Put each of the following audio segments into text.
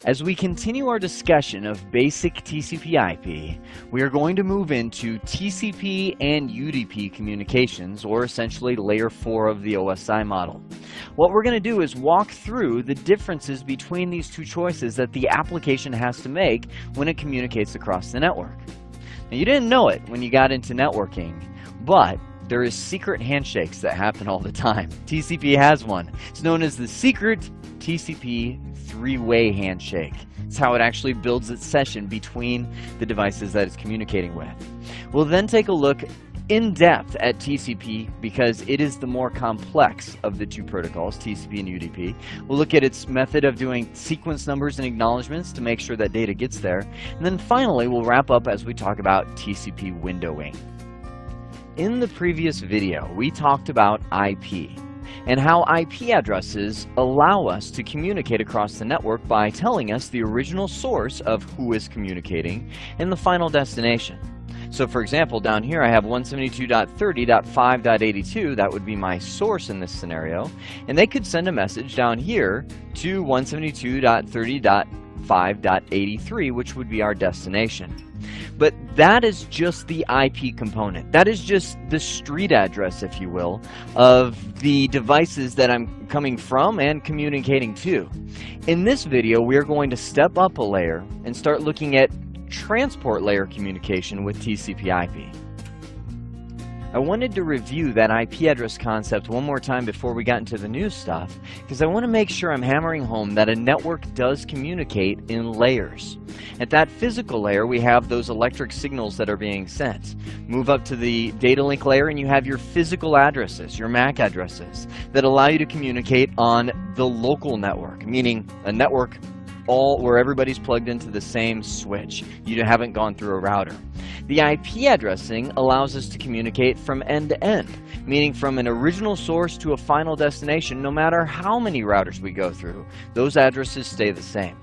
As we continue our discussion of basic TCP/IP, we are going to move into TCP and UDP communications, or essentially layer 4 of the OSI model. What we're going to do is walk through the differences between these two choices that the application has to make when it communicates across the network. Now, you didn't know it when you got into networking, but there is secret handshakes that happen all the time. TCP has one. It's known as the secret TCP3-Way handshake. It's how it actually builds its session between the devices that it's communicating with. We'll then take a look in depth at TCP because it is the more complex of the two protocols, TCP and UDP. We'll look at its method of doing sequence numbers and acknowledgments to make sure that data gets there. And then finally, we'll wrap up as we talk about TCP windowing. In the previous video, we talked about IP and how IP addresses allow us to communicate across the network by telling us the original source of who is communicating and the final destination. So for example, down here I have 172.30.5.82, that would be my source in this scenario, and they could send a message down here to 172.30.5.83, which would be our destination. But that is just the IP component. That is just the street address, if you will, of the devices that I'm coming from and communicating to. In this video, we're going to step up a layer and start looking at transport layer communication with TCP/IP. I wanted to review that IP address concept one more time before we got into the new stuff, because I want to make sure I'm hammering home that a network does communicate in layers. At that physical layer, we have those electric signals that are being sent. Move up to the data link layer and you have your physical addresses, your MAC addresses, that allow you to communicate on the local network, meaning a network where everybody's plugged into the same switch. You haven't gone through a router. The IP addressing allows us to communicate from end to end, meaning from an original source to a final destination, no matter how many routers we go through. Those addresses stay the same.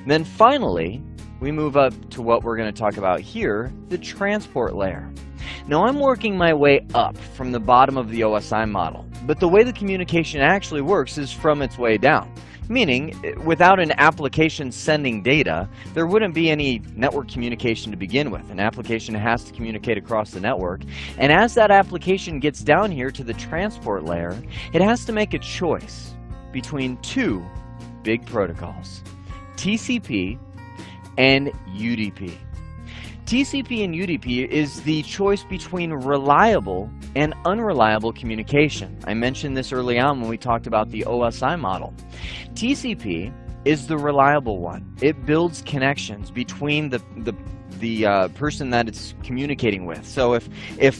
Then finally, we move up to what we're going to talk about here, the transport layer. Now I'm working my way up from the bottom of the OSI model, but the way the communication actually works is from its way down. Meaning, without an application sending data, there wouldn't be any network communication to begin with. An application has to communicate across the network, and as that application gets down here to the transport layer, it has to make a choice between two big protocols, TCP and UDP. TCP and UDP is the choice between reliable and unreliable communication. I mentioned this early on when we talked about the OSI model. TCP is the reliable one. It builds connections between the person that it's communicating with. So if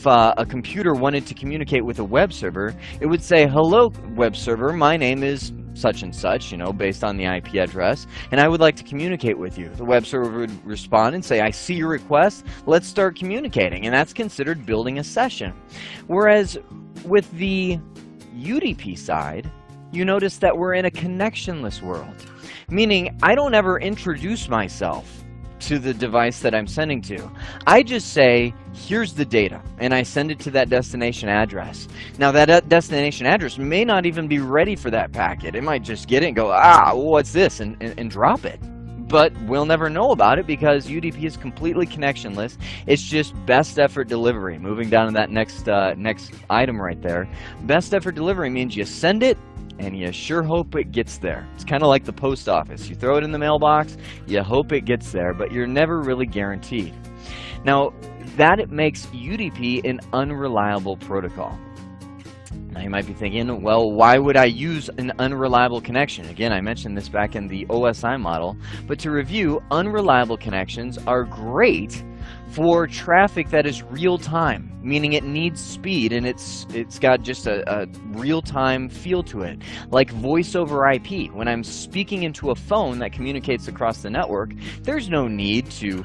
a computer wanted to communicate with a web server, it would say, "Hello, web server, my name is such and such," based on the IP address, and I would like to communicate with you. The web server would respond and say, "I see your request, let's start communicating," and that's considered building a session. Whereas with the UDP side, you notice that we're in a connectionless world, meaning I don't ever introduce myself to the device that I'm sending to. I just say, "Here's the data," and I send it to that destination address. Now that destination address may not even be ready for that packet. It might just get it and go, what's this, and drop it. But we'll never know about it because UDP is completely connectionless. It's just best effort delivery. Moving down to that next item right there. Best effort delivery means you send it, and you sure hope it gets there. It's kind of like the post office. You throw it in the mailbox, you hope it gets there, but you're never really guaranteed. Now, that makes UDP an unreliable protocol. Now you might be thinking, well, why would I use an unreliable connection? Again, I mentioned this back in the OSI model, but to review, unreliable connections are great for traffic that is real time, meaning it needs speed and it's got just a real-time feel to it, like voice over IP. When I'm speaking into a phone that communicates across the network, there's no need to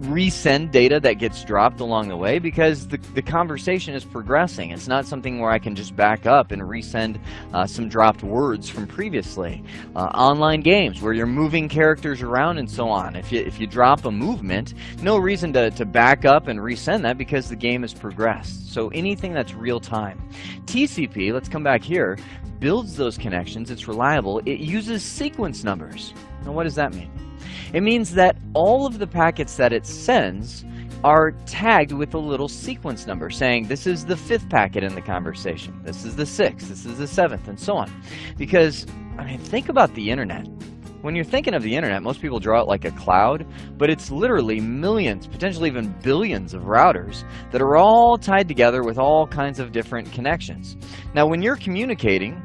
resend data that gets dropped along the way because the conversation is progressing. It's not something where I can just back up and resend some dropped words from previously. Online games where you're moving characters around and so on. If you drop a movement, no reason to back up and resend send that because the game has progressed. So anything that's real time. TCP, let's come back here, builds those connections. It's reliable. It uses sequence numbers. Now what does that mean? It means that all of the packets that it sends are tagged with a little sequence number saying this is the 5th packet in the conversation, this is the 6th, this is the 7th, and so on. Because, I mean, think about the internet. When you're thinking of the internet, most people draw it like a cloud, but it's literally millions, potentially even billions of routers that are all tied together with all kinds of different connections. Now, when you're communicating,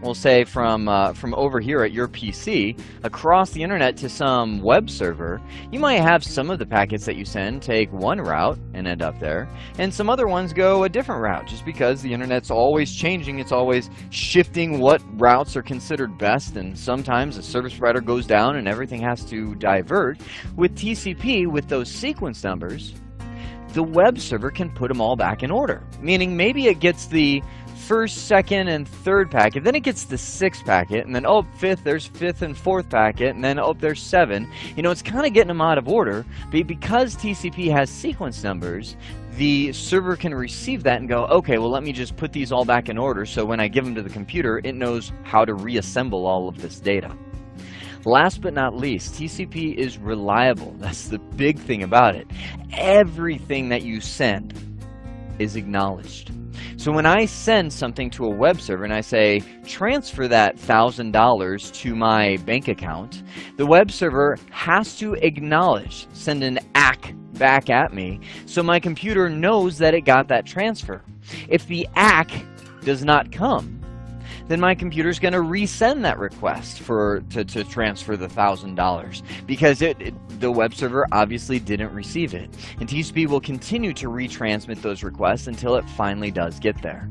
we'll say from over here at your PC across the internet to some web server, you might have some of the packets that you send take one route and end up there, and some other ones go a different route, just because the internet's always changing. It's always shifting what routes are considered best, and sometimes a service provider goes down and everything has to divert. With TCP, with those sequence numbers, the web server can put them all back in order, meaning maybe it gets the 1st, 2nd, and 3rd packet, then it gets the 6th packet, and then, oh, 5th, there's 5th and 4th packet, and then, oh, there's 7. You know, it's kind of getting them out of order, but because TCP has sequence numbers, the server can receive that and go, okay, well, let me just put these all back in order, so when I give them to the computer, it knows how to reassemble all of this data. Last but not least, TCP is reliable. That's the big thing about it. Everything that you send is acknowledged. So when I send something to a web server and I say, transfer that $1,000 to my bank account, the web server has to acknowledge, send an ACK back at me, so my computer knows that it got that transfer. If the ACK does not come, then my computer's going to resend that request to transfer the $1,000 because the web server obviously didn't receive it. And TCP will continue to retransmit those requests until it finally does get there.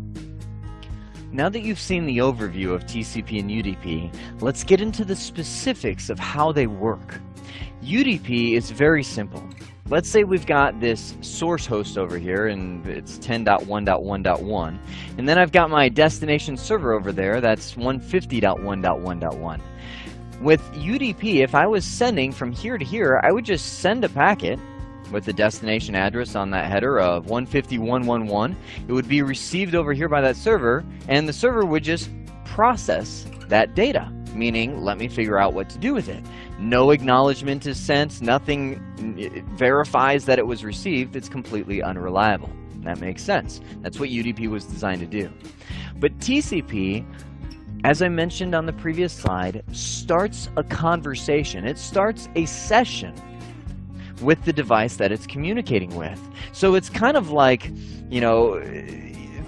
Now that you've seen the overview of TCP and UDP, let's get into the specifics of how they work. UDP is very simple. Let's say we've got this source host over here, and it's 10.1.1.1, and then I've got my destination server over there that's 150.1.1.1. With UDP, if I was sending from here to here, I would just send a packet with the destination address on that header of 150.1.1.1. It would be received over here by that server, and the server would just process that data, meaning let me figure out what to do with it. No acknowledgement is sent, nothing verifies that it was received. It's completely unreliable. That makes sense. That's what UDP was designed to do. But TCP, as I mentioned on the previous slide, starts a conversation. It starts a session with the device that it's communicating with. So it's kind of like, you know,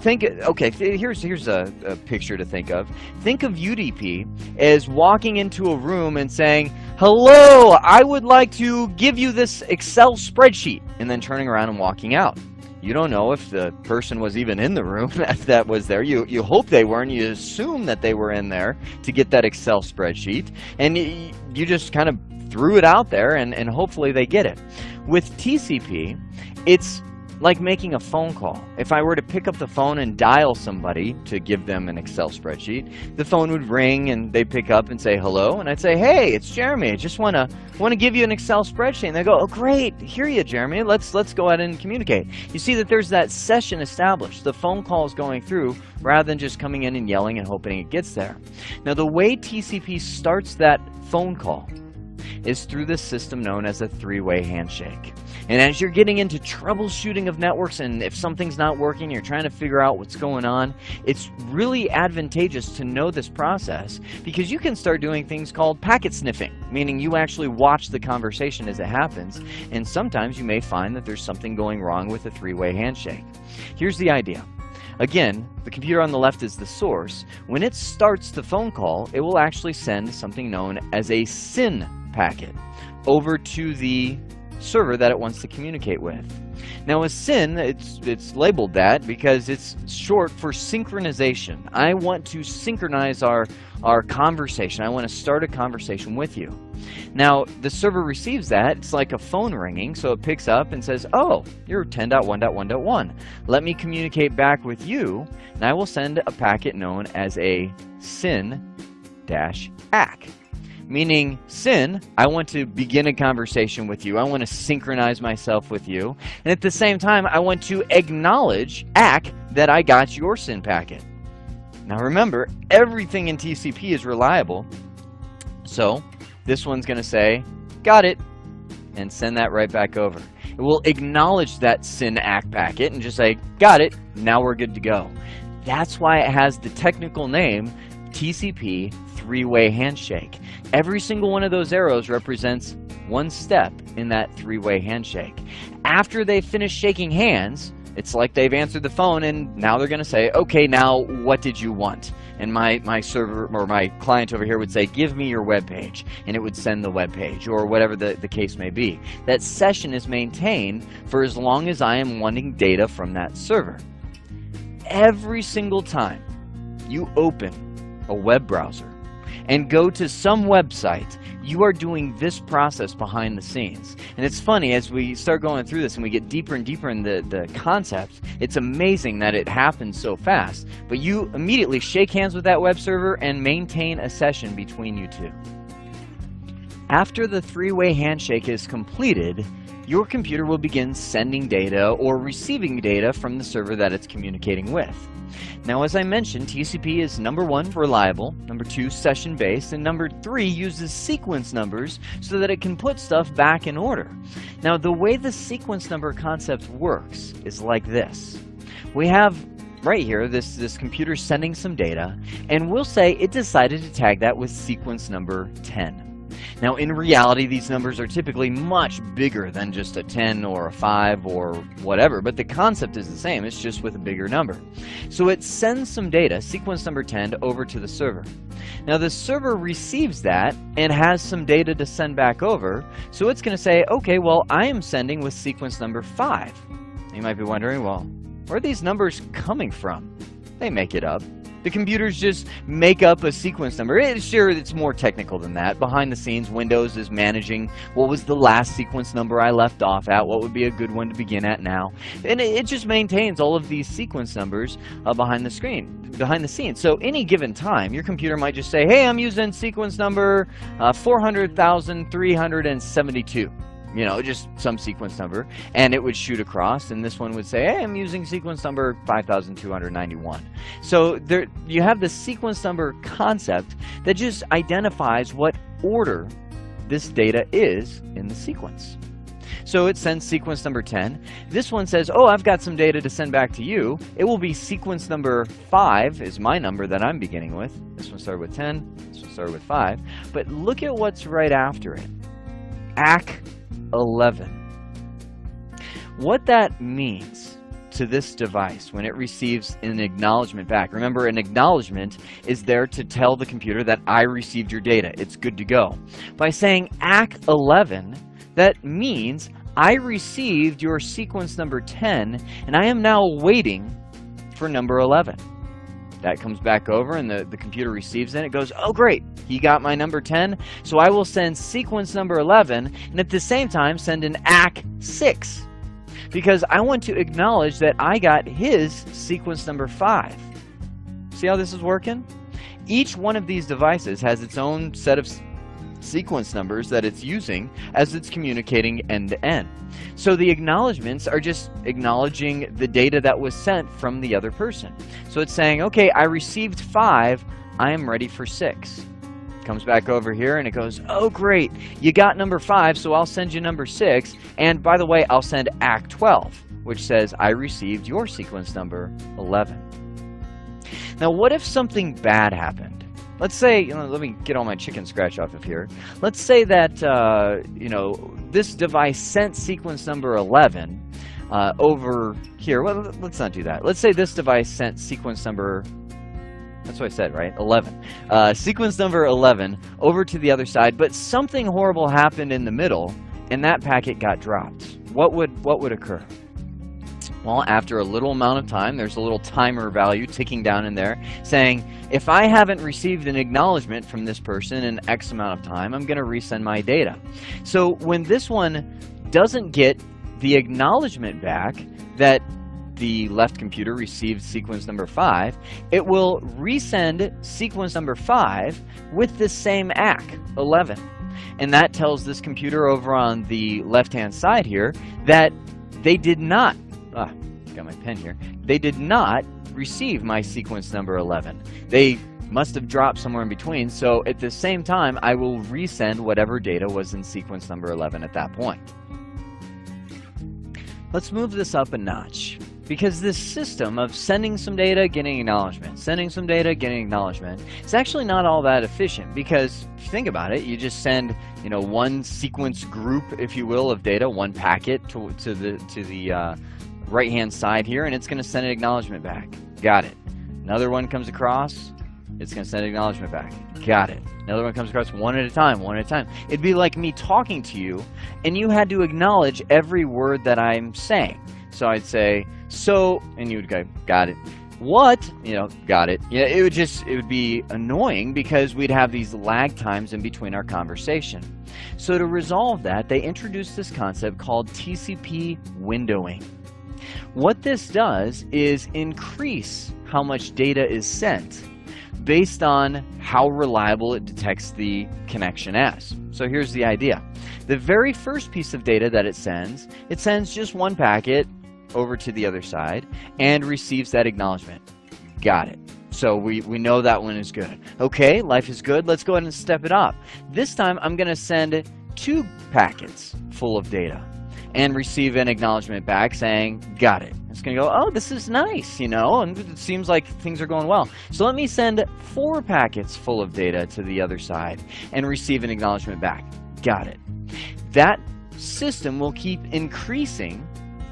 here's a picture to think of. Think of UDP as walking into a room and saying, hello, I would like to give you this Excel spreadsheet, and then turning around and walking out. You don't know if the person was even in the room that was there. You hope they were, and you assume that they were in there to get that Excel spreadsheet, and you just kind of threw it out there, and hopefully they get it. With TCP, it's like making a phone call. If I were to pick up the phone and dial somebody to give them an Excel spreadsheet, the phone would ring and they'd pick up and say hello, and I'd say, hey, it's Jeremy. I just want to give you an Excel spreadsheet. And they go, oh great, hear you, Jeremy. Let's go ahead and communicate. You see that there's that session established. The phone call is going through rather than just coming in and yelling and hoping it gets there. Now the way TCP starts that phone call is through this system known as a three-way handshake. And as you're getting into troubleshooting of networks, and if something's not working, you're trying to figure out what's going on, it's really advantageous to know this process because you can start doing things called packet sniffing, meaning you actually watch the conversation as it happens, and sometimes you may find that there's something going wrong with a three-way handshake. Here's the idea. Again, the computer on the left is the source. When it starts the phone call, it will actually send something known as a SYN packet over to the server that it wants to communicate with. Now a SYN, it's labeled that because it's short for synchronization. I want to synchronize our conversation. I want to start a conversation with you. Now the server receives that. It's like a phone ringing, so it picks up and says, oh, you're 10.1.1.1. Let me communicate back with you, and I will send a packet known as a SYN-ACK. meaning SYN, I want to begin a conversation with you. I want to synchronize myself with you. And at the same time, I want to acknowledge ACK that I got your SYN packet. Now remember, everything in TCP is reliable. So this one's going to say, got it, and send that right back over. It will acknowledge that SYN-ACK packet and just say, got it, now we're good to go. That's why it has the technical name TCP3-Way Handshake. Every single one of those arrows represents one step in that three-way handshake. After they finish shaking hands, it's like they've answered the phone and now they're going to say, okay, now what did you want? And my server or my client over here would say, give me your web page, and it would send the web page or whatever the case may be. That session is maintained for as long as I am wanting data from that server. Every single time you open a web browser and go to some website, you are doing this process behind the scenes. And it's funny, as we start going through this and we get deeper and deeper in the concepts, it's amazing that it happens so fast. But you immediately shake hands with that web server and maintain a session between you two. After the three-way handshake is completed, your computer will begin sending data or receiving data from the server that it's communicating with. Now, as I mentioned, TCP is number 1, reliable, number 2, session-based, and number 3, uses sequence numbers so that it can put stuff back in order. Now, the way the sequence number concept works is like this. We have right here this computer sending some data, and we'll say it decided to tag that with sequence number 10. Now, in reality, these numbers are typically much bigger than just a 10 or a 5 or whatever, but the concept is the same. It's just with a bigger number. So it sends some data, sequence number 10, over to the server. Now, the server receives that and has some data to send back over, so it's going to say, okay, well, I am sending with sequence number 5. You might be wondering, well, where are these numbers coming from? They make it up. The computers just make up a sequence number. Sure, it's more technical than that. Behind the scenes, Windows is managing what was the last sequence number I left off at, what would be a good one to begin at now. And it just maintains all of these sequence numbers behind the scenes. So any given time, your computer might just say, hey, I'm using sequence number 400,372. You know, just some sequence number, and it would shoot across, and this one would say, hey, I'm using sequence number 5,291. So there you have the sequence number concept that just identifies what order this data is in the sequence. So it sends sequence number 10. This one says, oh, I've got some data to send back to you. It will be sequence number 5 is my number that I'm beginning with. This one started with 10, this one started with 5. But look at what's right after it. ACK 11. What that means to this device when it receives an acknowledgement back. Remember, an acknowledgement is there to tell the computer that I received your data. It's good to go. By saying ACK 11, that means I received your sequence number 10, and I am now waiting for number 11. That comes back over, and the computer receives it. It goes, oh, great, he got my number 10, so I will send sequence number 11, and at the same time send an ACK 6, because I want to acknowledge that I got his sequence number 5. See how this is working? Each one of these devices has its own set of sequence numbers that it's using as it's communicating end-to-end. So the acknowledgments are just acknowledging the data that was sent from the other person. So it's saying, okay, I received 5, I am ready for 6. Comes back over here and it goes, oh great, you got number 5, so I'll send you number 6, and by the way, I'll send ACK 12, which says I received your sequence number 11. Now what if something bad happened? Let's say, let me get all my chicken scratch off of here. Let's say that, this device sent sequence number 11 over here. Well, let's not do that. Let's say this device sent sequence number, that's what I said, right? 11. Sequence number 11 over to the other side, but something horrible happened in the middle, and that packet got dropped. What would occur? Well, after a little amount of time, there's a little timer value ticking down in there saying, if I haven't received an acknowledgement from this person in X amount of time, I'm going to resend my data. So when this one doesn't get the acknowledgement back that the left computer received sequence number 5, it will resend sequence number 5 with the same ACK, 11. And that tells this computer over on the left-hand side here that they did not, got my pen here, they did not receive my sequence number 11. They must have dropped somewhere in between, so at the same time, I will resend whatever data was in sequence number 11 at that point. Let's move this up a notch, because this system of sending some data, getting acknowledgement, sending some data, getting acknowledgement, is actually not all that efficient, because if you think about it, you just send, you know, one sequence group, if you will, of data, one packet to the right-hand side here, and it's going to send an acknowledgement back. Got it. Another one comes across, it's going to send an acknowledgement back. Got it. Another one comes across, one at a time, one at a time. It'd be like me talking to you, and you had to acknowledge every word that I'm saying. So I'd say, so, and you would go, got it. What? You know, got it. Yeah, it would be annoying because we'd have these lag times in between our conversation. So to resolve that, they introduced this concept called TCP windowing. What this does is increase how much data is sent based on how reliable it detects the connection as. So here's the idea. The very first piece of data that it sends just one packet over to the other side and receives that acknowledgement. Got it. So we know that one is good. Okay, life is good. Let's go ahead and step it up. This time I'm going to send 2 packets full of data and receive an acknowledgement back saying, got it. It's going to go, oh, this is nice, you know, and it seems like things are going well. So let me send 4 packets full of data to the other side and receive an acknowledgement back. Got it. That system will keep increasing,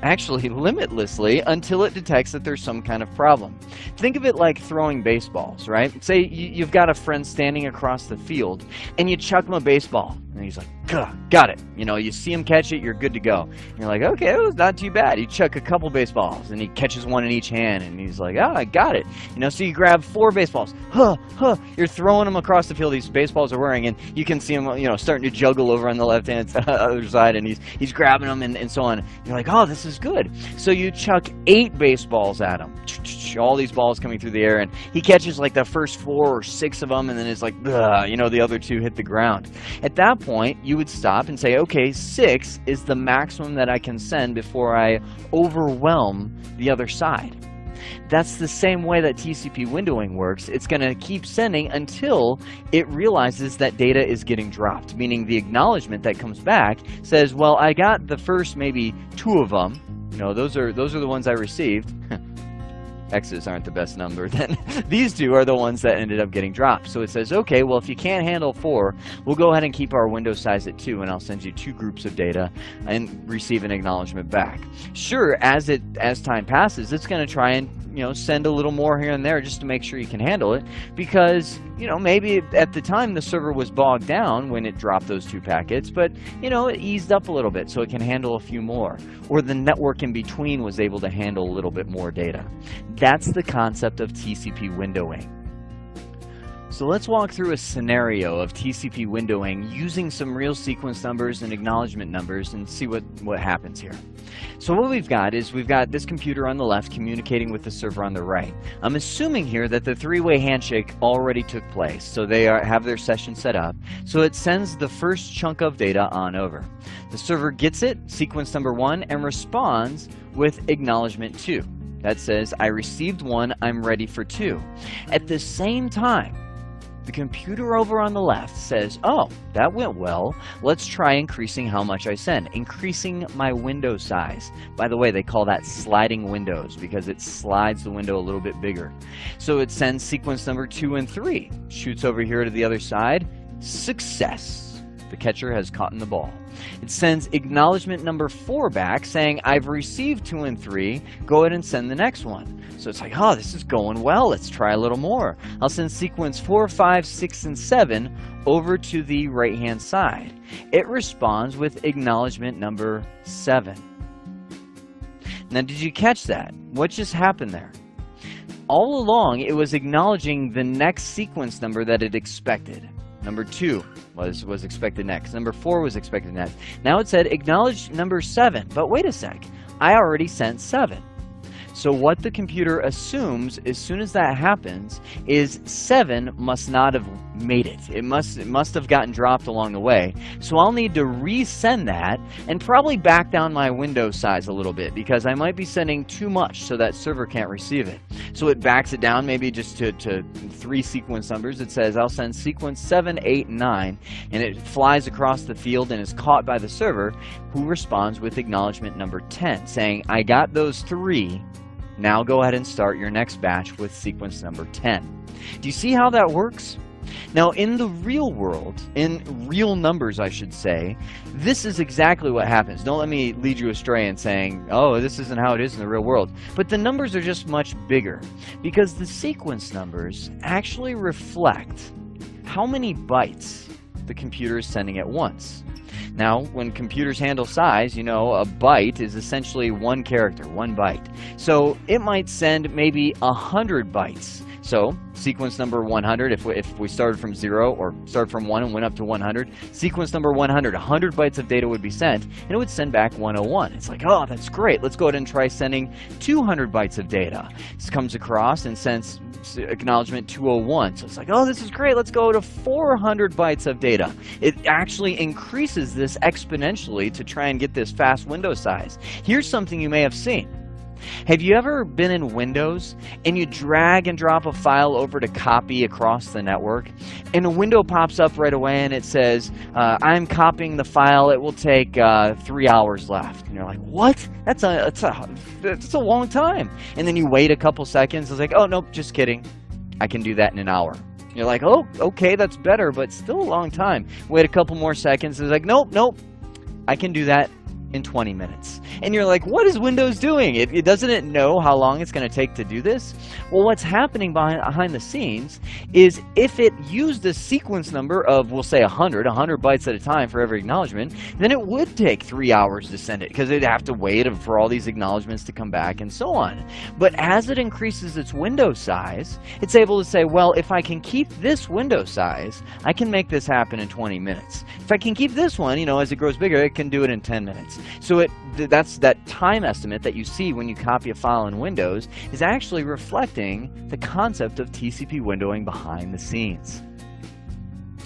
actually limitlessly, until it detects that there's some kind of problem. Think of it like throwing baseballs, right? Say you've got a friend standing across the field and you chuck him a baseball and he's like, got it. You know, you see him catch it, you're good to go. And you're like, okay, it was not too bad. You chuck a couple baseballs and he catches one in each hand and he's like, I got it. You know, so you grab 4 baseballs. You're throwing them across the field. These baseballs are whirring and you can see him, you know, starting to juggle over on the left-hand other side, and he's grabbing them and so on. You're like, oh, this is good. So you chuck 8 baseballs at him. All these balls coming through the air, and he catches like the first 4 or 6 of them, and then it's like, you know, the other 2 hit the ground. At that point, you would stop and say, okay, 6 is the maximum that I can send before I overwhelm the other side. That's the same way that TCP windowing works. It's going to keep sending until it realizes that data is getting dropped, meaning the acknowledgement that comes back says, well, I got the first maybe 2 of them. You know, those are the ones I received. X's aren't the best number, then these 2 are the ones that ended up getting dropped. So it says, okay, well, if you can't handle 4, we'll go ahead and keep our window size at 2, and I'll send you 2 groups of data and receive an acknowledgement back. Sure, as time passes, it's going to try and, you know, send a little more here and there just to make sure you can handle it, because, you know, maybe at the time the server was bogged down when it dropped those 2 packets, but, you know, it eased up a little bit so it can handle a few more, or the network in between was able to handle a little bit more data. That's the concept of TCP windowing. So let's walk through a scenario of TCP windowing using some real sequence numbers and acknowledgement numbers and see what happens here. So what we've got is we've got this computer on the left communicating with the server on the right. I'm assuming here that the 3-way handshake already took place, so they have their session set up. So it sends the first chunk of data on over. The server gets it, sequence number 1, and responds with acknowledgement 2. That says, I received 1, I'm ready for 2. At the same time, the computer over on the left says, oh, that went well. Let's try increasing how much I send, increasing my window size. By the way, they call that sliding windows because it slides the window a little bit bigger. So it sends sequence number 2 and 3, shoots over here to the other side. Success. The catcher has caught in the ball. It sends acknowledgement number 4 back saying, I've received 2 and 3, go ahead and send the next one. So it's like, oh, this is going well, let's try a little more. I'll send sequence 4, 5, 6, and 7 over to the right-hand side. It responds with acknowledgement number 7. Now, did you catch that? What just happened there? All along, it was acknowledging the next sequence number that it expected. Number 2 was expected next. Number 4 was expected next. Now it said acknowledge number 7, but wait a sec, I already sent 7. So what the computer assumes as soon as that happens is 7 must not have made it. It must have gotten dropped along the way. So I'll need to resend that and probably back down my window size a little bit because I might be sending too much so that server can't receive it. So it backs it down maybe just to 3 sequence numbers. It says I'll send sequence 7, 8, and 9, and it flies across the field and is caught by the server, who responds with acknowledgement number 10, saying I got those 3. Now go ahead and start your next batch with sequence number 10. Do you see how that works? Now in the real world, in real numbers I should say, this is exactly what happens. Don't let me lead you astray in saying, oh, this isn't how it is in the real world. But the numbers are just much bigger because the sequence numbers actually reflect how many bytes the computer is sending at once. Now, when computers handle size, you know, a byte is essentially 1 character, 1 byte. So it might send maybe 100 bytes. So sequence number 100, if we started from 0 or started from 1 and went up to 100, sequence number 100, 100 bytes of data would be sent, and it would send back 101. It's like, oh, that's great. Let's go ahead and try sending 200 bytes of data. This comes across and sends acknowledgement 201. So it's like, oh, this is great. Let's go to 400 bytes of data. It actually increases this exponentially to try and get this fast window size. Here's something you may have seen. Have you ever been in Windows and you drag and drop a file over to copy across the network, and a window pops up right away and it says, I'm copying the file, it will take 3 hours left. And you're like, what? That's a long time. And then you wait a couple seconds, it's like, oh, nope, just kidding. I can do that in an hour. You're like, oh, okay, that's better, but still a long time. Wait a couple more seconds, it's like, nope, I can do that in 20 minutes. And you're like, what is Windows doing? Doesn't it know how long it's going to take to do this? Well, what's happening behind the scenes is if it used a sequence number of, we'll say 100 bytes at a time for every acknowledgement, then it would take 3 hours to send it because it'd have to wait for all these acknowledgements to come back and so on. But as it increases its window size, it's able to say, well, if I can keep this window size, I can make this happen in 20 minutes. If I can keep this one, as it grows bigger, it can do it in 10 minutes. So that's that time estimate that you see when you copy a file in Windows is actually reflecting the concept of TCP windowing behind the scenes.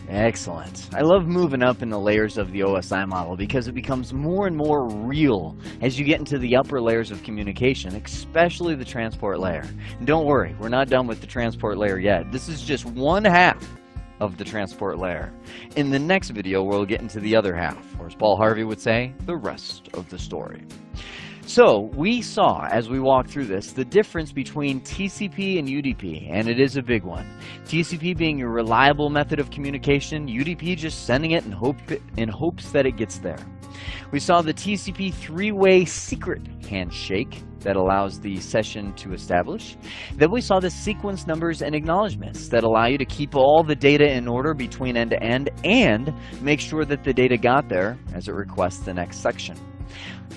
Excellent. I love moving up in the layers of the OSI model because it becomes more and more real as you get into the upper layers of communication, especially the transport layer. And don't worry, we're not done with the transport layer yet. This is just one half of the transport layer. In the next video, we'll get into the other half, or as Paul Harvey would say, the rest of the story. So we saw, as we walked through this, the difference between TCP and UDP, and it is a big one. TCP being a reliable method of communication, UDP just sending it in hopes that it gets there. We saw the TCP3-Way secret handshake that allows the session to establish. Then we saw the sequence numbers and acknowledgments that allow you to keep all the data in order between end to end and make sure that the data got there as it requests the next section.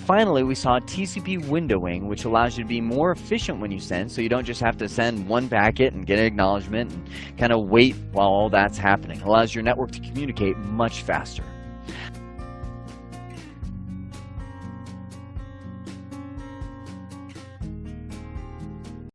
Finally, we saw TCP windowing, which allows you to be more efficient when you send, so you don't just have to send one packet and get an acknowledgement and kind of wait while all that's happening. It allows your network to communicate much faster.